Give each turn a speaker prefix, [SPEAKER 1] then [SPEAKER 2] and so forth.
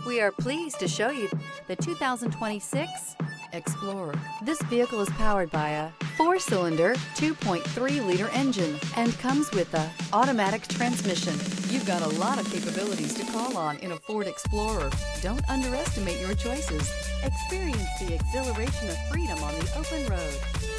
[SPEAKER 1] We are pleased to show you the 2026 Explorer. This vehicle is powered by a 4-cylinder, 2.3-liter engine and comes with a automatic transmission. You've got a lot of capabilities to call on in a Ford Explorer. Don't underestimate your choices. Experience the exhilaration of freedom on the open road.